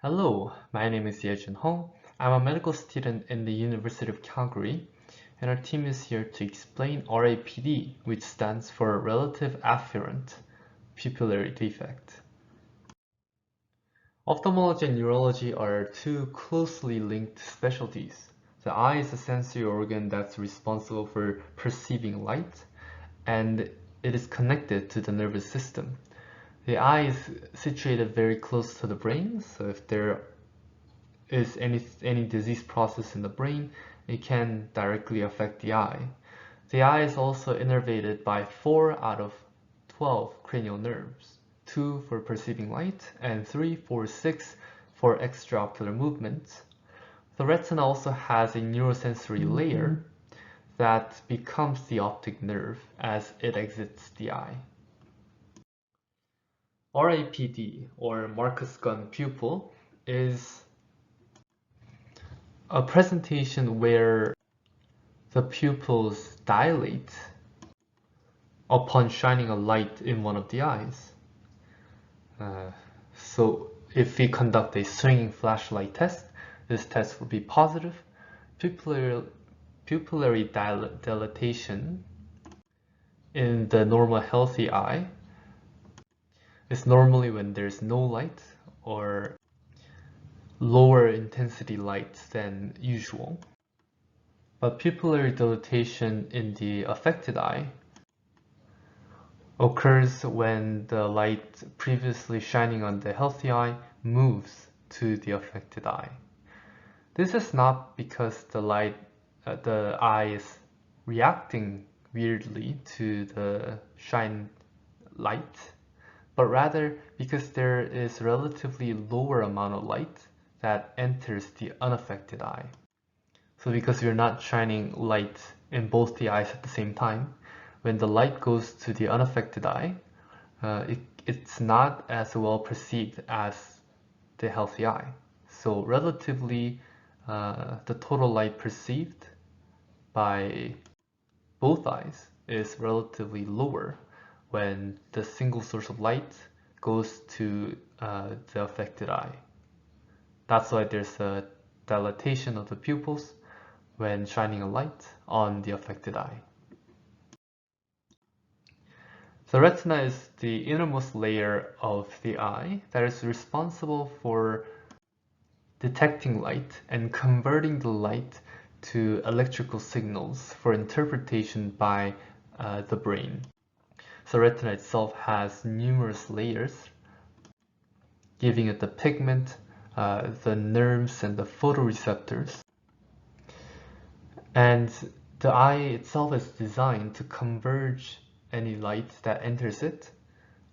Hello, my name is Yejun Hong. I'm a medical student in the University of Calgary, and our team is here to explain RAPD, which stands for Relative Afferent Pupillary Defect. Ophthalmology and neurology are two closely linked specialties. The eye is a sensory organ that's responsible for perceiving light, and it is connected to the nervous system. The eye is situated very close to the brain, so if there is any disease process in the brain, it can directly affect the eye. The eye is also innervated by 4 out of 12 cranial nerves, 2 for perceiving light and 3, 4, 6 for extraocular movements. The retina also has a neurosensory layer that becomes the optic nerve as it exits the eye. RAPD, or Marcus Gunn pupil, is a presentation where the pupils dilate upon shining a light in one of the eyes. So if we conduct a swinging flashlight test, this test will be positive. Pupillary dilatation in the normal healthy eye is normally when there's no light or lower intensity light than usual. But pupillary dilatation in the affected eye occurs when the light previously shining on the healthy eye moves to the affected eye. This is not because the eye is reacting weirdly to the shine light, but rather because there is relatively lower amount of light that enters the unaffected eye. So because you're not shining light in both the eyes at the same time, when the light goes to the unaffected eye, it's not as well perceived as the healthy eye. So relatively, the total light perceived by both eyes is relatively lower when the single source of light goes to the affected eye. That's why there's a dilatation of the pupils when shining a light on the affected eye. The retina is the innermost layer of the eye that is responsible for detecting light and converting the light to electrical signals for interpretation by the brain. So retina itself has numerous layers, giving it the pigment, the nerves, and the photoreceptors. And the eye itself is designed to converge any light that enters it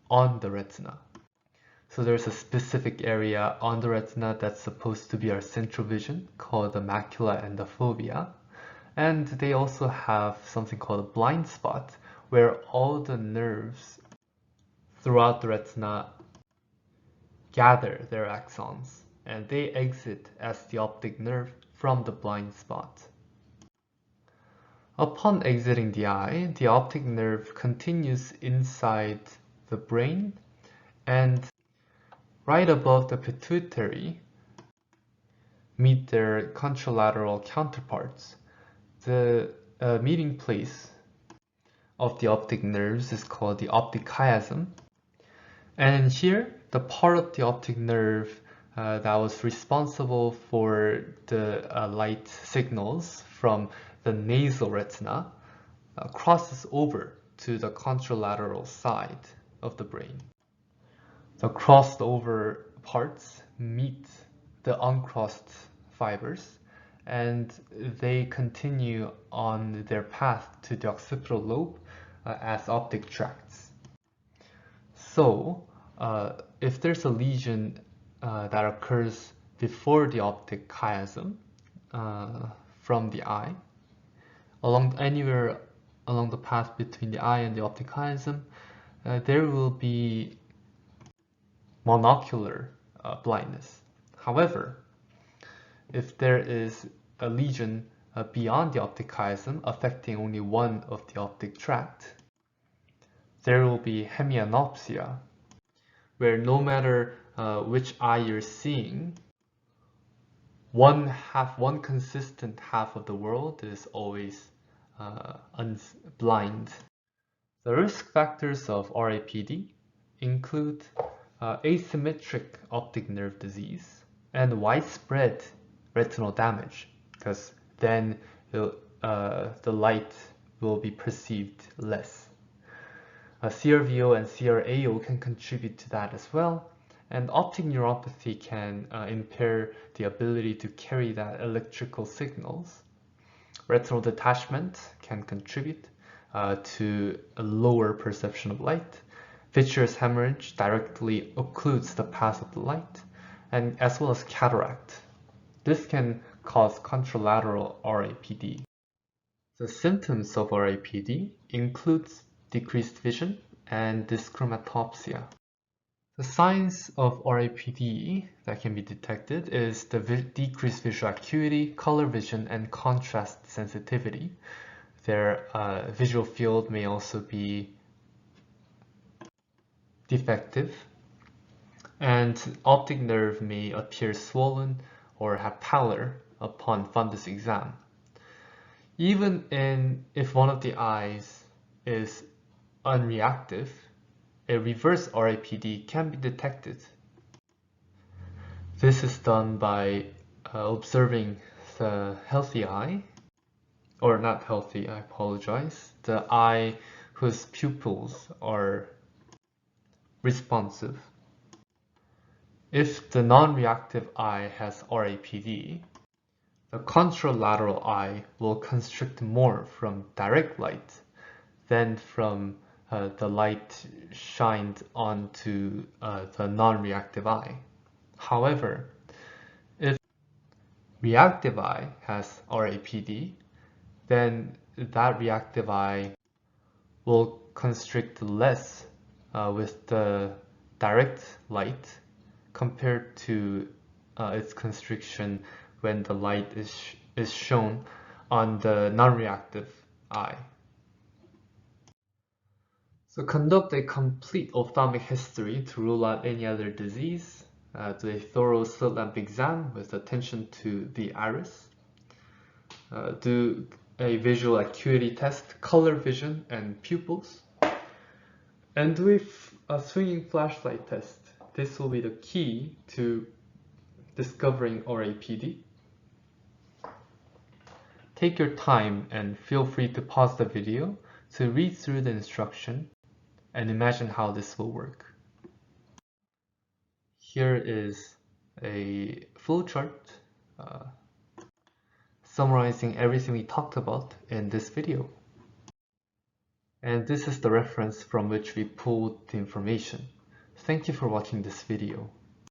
on the retina. So there's a specific area on the retina that's supposed to be our central vision, called the macula and the fovea. And they also have something called a blind spot, where all the nerves throughout the retina gather their axons, and they exit as the optic nerve from the blind spot. Upon exiting the eye, the optic nerve continues inside the brain, and right above the pituitary meet their contralateral counterparts. The meeting place of the optic nerves is called the optic chiasm. And here, the part of the optic nerve that was responsible for the light signals from the nasal retina crosses over to the contralateral side of the brain. The crossed over parts meet the uncrossed fibers, and they continue on their path to the occipital lobe as optic tracts. So, if there's a lesion that occurs before the optic chiasm from the eye, anywhere along the path between the eye and the optic chiasm, there will be monocular blindness. However, if there is a lesion beyond the optic chiasm affecting only one of the optic tract, there will be hemianopsia, where no matter which eye you're seeing, one consistent half of the world is always blind. The risk factors of RAPD include asymmetric optic nerve disease and widespread retinal damage, because then the light will be perceived less. CRVO and CRAO can contribute to that as well, and optic neuropathy can impair the ability to carry that electrical signals. Retinal detachment can contribute to a lower perception of light. Vitreous hemorrhage directly occludes the path of the light, and as well as cataract. This can cause contralateral RAPD. The symptoms of RAPD includes decreased vision and dyschromatopsia. The signs of RAPD that can be detected is the decreased visual acuity, color vision, and contrast sensitivity. Their visual field may also be defective, and optic nerve may appear swollen or have pallor upon fundus exam. Even if one of the eyes is unreactive, a reverse RAPD can be detected. This is done by observing the healthy eye, or not healthy, I apologize, the eye whose pupils are responsive. If the non-reactive eye has RAPD, the contralateral eye will constrict more from direct light than from the light shined onto the non-reactive eye. However, if reactive eye has RAPD, then that reactive eye will constrict less with the direct light compared to its constriction when the light is shown on the non-reactive eye. So conduct a complete ophthalmic history to rule out any other disease. Do a thorough slit lamp exam with attention to the iris. Do a visual acuity test, color vision, and pupils. And do a swinging flashlight test. This will be the key to discovering RAPD. Take your time and feel free to pause the video to read through the instruction and imagine how this will work. Here is a flowchart summarizing everything we talked about in this video. And this is the reference from which we pulled the information. Thank you for watching this video.